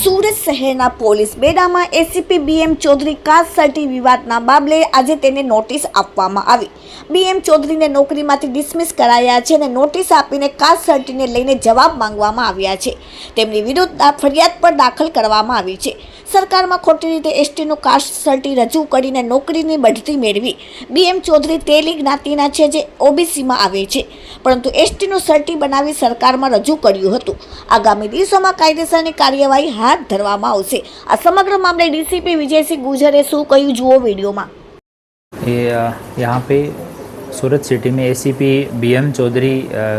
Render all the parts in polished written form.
સુરત શહેરના પોલીસ બેડામાં ACP BM Chaudhary caste cert વિવાદના મામલે આજે તેને નોટિસ આપવામાં આવી। બીએમ ચૌધરીને નોકરીમાંથી ડિસમિસ કરાયા છે અને નોટિસ આપીને કાસ્ટ સર્ટીને લઈને જવાબ માંગવામાં આવ્યા છે। તેમની વિરુદ્ધ ફરિયાદ પણ દાખલ કરવામાં આવી છે। સરકારમાં ખોટી રીતે એસટીનું કાસ્ટ સર્ટી રજૂ કરીને નોકરીની બઢતી મેળવી બીએમ ચૌધરી તેલી જ્ઞાતિના છે જે ઓબીસીમાં આવે છે, પરંતુ એસટીનું સર્ટી બનાવી સરકારમાં રજૂ કર્યું હતું। આગામી દિવસોમાં કાયદેસરની કાર્યવાહી હાથ ધરવામાં આવશે। આ સમગ્ર મામલે ડીસીપી વિજયસિંહ ગુજરે શું કહ્યું જુઓ વીડિયોમાં। यहाँ पे सूरत सिटी में एसीपी बीएम चौधरी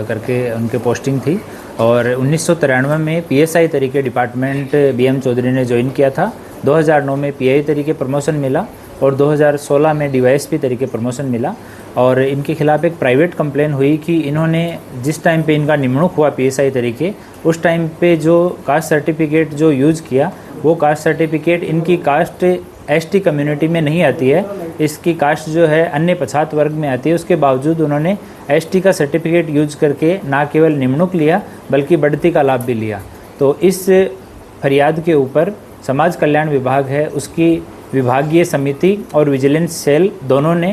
करके उनके पोस्टिंग थी और 1993 में पीएसआई तरीके डिपार्टमेंट बीएम चौधरी ने ज्वाइन किया था। 2009 में पीआई तरीके प्रमोशन मिला और 2016 में डीवाईएसपी तरीके प्रमोशन मिला और इनके खिलाफ़ एक प्राइवेट कंप्लेन हुई कि इन्होंने जिस टाइम पे इनका निमणूक हुआ पीएसआई तरीके उस टाइम पे जो कास्ट सर्टिफिकेट जो यूज़ किया वो कास्ट सर्टिफिकेट इनकी कास्ट एसटी कम्युनिटी में नहीं आती है, इसकी कास्ट जो है अन्य पछात वर्ग में आती है। उसके बावजूद उन्होंने एसटी का सर्टिफिकेट यूज करके ना केवल निमणूक लिया बल्कि बढ़ती का लाभ भी लिया। तो इस फरियाद के ऊपर समाज कल्याण विभाग है, उसकी विभागीय समिति और विजिलेंस सेल दोनों ने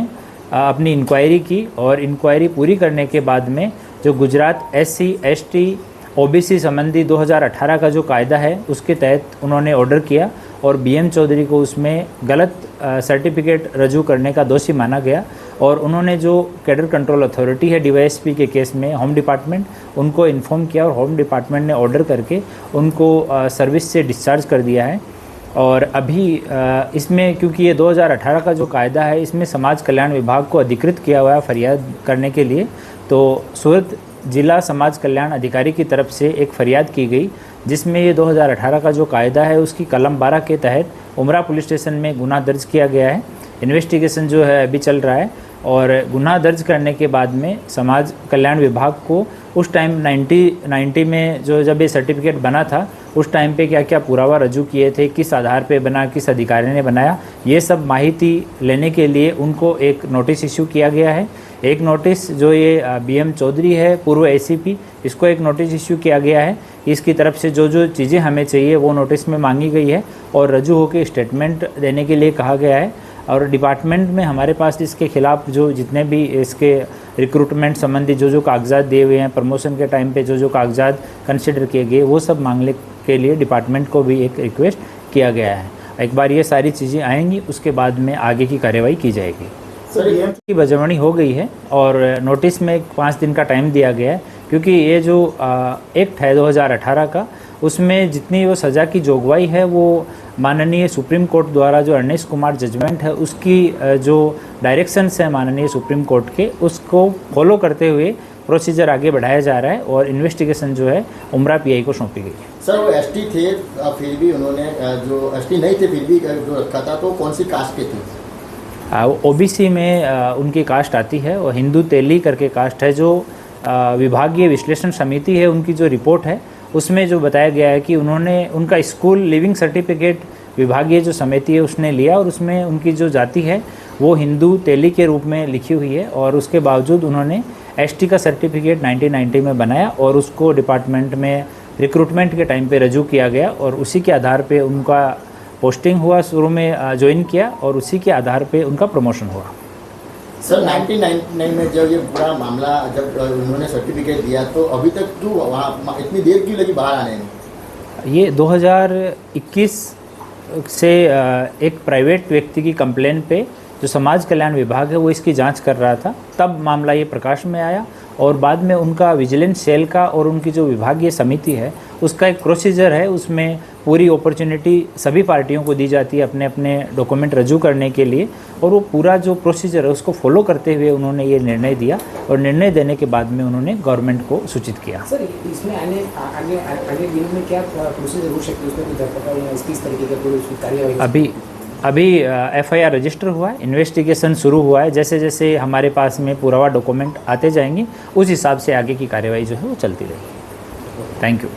अपनी इंक्वायरी की और इंक्वायरी पूरी करने के बाद में जो गुजरात एससी एसटी ओबीसी संबंधी 2018 का जो कायदा है उसके तहत उन्होंने ऑर्डर किया और बीएम चौधरी को उसमें गलत सर्टिफिकेट रजू करने का दोषी माना गया और उन्होंने जो कैडर कंट्रोल अथॉरिटी है डीवाईएसपी के केस में होम डिपार्टमेंट उनको इन्फॉर्म किया और होम डिपार्टमेंट ने ऑर्डर करके उनको सर्विस से डिस्चार्ज कर दिया है। और अभी इसमें क्योंकि ये 2018 का जो कायदा है इसमें समाज कल्याण विभाग को अधिकृत किया हुआ है फरियाद करने के लिए, तो सूरत जिला समाज कल्याण अधिकारी की तरफ से एक फरियाद की गई जिसमें ये 2018 का जो कायदा है उसकी कलम 12 के तहत उमरा पुलिस स्टेशन में गुनाह दर्ज किया गया है। इन्वेस्टिगेशन जो है अभी चल रहा है और गुनाह दर्ज करने के बाद में समाज कल्याण विभाग को उस टाइम 90 में जो जब ये सर्टिफिकेट बना था उस टाइम पे क्या क्या पुरावा रजू किए थे, किस आधार पे बना, किस अधिकारी ने बनाया, ये सब माहिती लेने के लिए उनको एक नोटिस इशू किया गया है। एक नोटिस जो ये बीएम चौधरी है पूर्व एसीपी, इसको एक नोटिस इशू किया गया है। इसकी तरफ से जो जो चीज़ें हमें चाहिए वो नोटिस में मांगी गई है और रजू होकर स्टेटमेंट देने के लिए कहा गया है। और डिपार्टमेंट में हमारे पास इसके खिलाफ़ जो जितने भी इसके रिक्रूटमेंट संबंधी जो कागजात दिए हुए हैं, प्रमोशन के टाइम पे जो कागजात कंसिडर किए गए वो सब मांगने के लिए डिपार्टमेंट को भी एक रिक्वेस्ट किया गया है। एक बार ये सारी चीज़ें आएंगी उसके बाद में आगे की कार्यवाही की जाएगी। की बजवनी हो गई है और नोटिस में 5 दिन का टाइम दिया गया है क्योंकि ये जो एक्ट है 2018 का उसमें जितनी वो सज़ा की जोगवाई है वो माननीय सुप्रीम कोर्ट द्वारा जो अर्नेश कुमार जजमेंट है उसकी जो डायरेक्शंस है माननीय सुप्रीम कोर्ट के उसको फॉलो करते हुए प्रोसीजर आगे बढ़ाया जा रहा है और इन्वेस्टिगेशन जो है उमरा पीआई को सौंपी गई है। सर वो एसटी थे फिर भी उन्होंने जो एसटी नहीं थे फिर भी जो रखा था तो कौन सी कास्ट के थे? ओबीसी में उनकी कास्ट आती है और हिंदू तेली करके कास्ट है। जो विभागीय विश्लेषण समिति है उनकी जो रिपोर्ट है उसमें जो बताया गया है कि उन्होंने उनका स्कूल लिविंग सर्टिफिकेट विभागीय जो समिति है उसने लिया और उसमें उनकी जो जाति है वो हिंदू तेली के रूप में लिखी हुई है और उसके बावजूद उन्होंने एसटी का सर्टिफिकेट 1990 में बनाया और उसको डिपार्टमेंट में रिक्रूटमेंट के टाइम पे रजू किया गया और उसी के आधार पे उनका पोस्टिंग हुआ, शुरू में ज्वाइन किया और उसी के आधार पे उनका प्रमोशन हुआ। सर 1999 में जब ये पूरा मामला जब उन्होंने सर्टिफिकेट दिया तो अभी तक क्यों वहाँ इतनी देर क्यों लगी बाहर आने में? ये 2021 से एक प्राइवेट व्यक्ति की कंप्लेन पे जो समाज कल्याण विभाग है वो इसकी जांच कर रहा था, तब मामला ये प्रकाश में आया और बाद में उनका विजिलेंस सेल का और उनकी जो विभागीय समिति है उसका एक प्रोसीजर है, उसमें पूरी अपॉर्चुनिटी सभी पार्टियों को दी जाती है अपने अपने डॉक्यूमेंट रजू करने के लिए और वो पूरा जो प्रोसीजर है उसको फॉलो करते हुए उन्होंने ये निर्णय दिया और निर्णय देने के बाद में उन्होंने गवर्नमेंट को सूचित किया। सर इसमें आगे दिनों में क्या प्रोसीजर हो सकती है, उसमें कुछ पता है किस तरीके का कोई कार्यवाही? अभी एफआईआर रजिस्टर हुआ है, इन्वेस्टिगेशन शुरू हुआ है। जैसे जैसे हमारे पास में पुरावा डॉक्यूमेंट आते जाएंगे उस हिसाब से आगे की कार्यवाही जो है वो चलती रहेगी। Thank you.